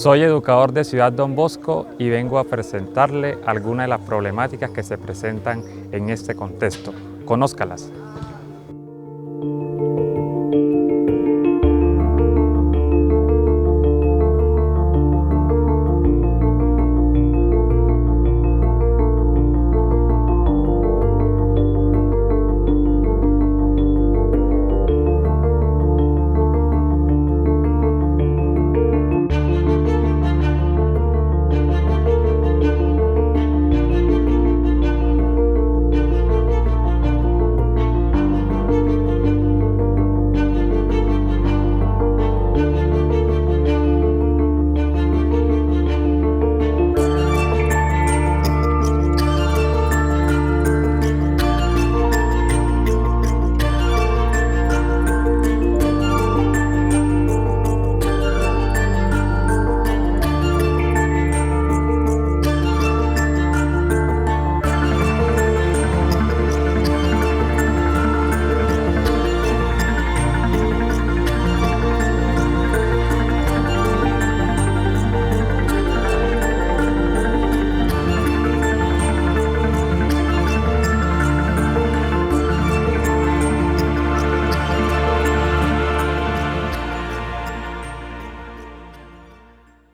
Soy educador de Ciudad Don Bosco y vengo a presentarle algunas de las problemáticas que se presentan en este contexto. Conózcalas.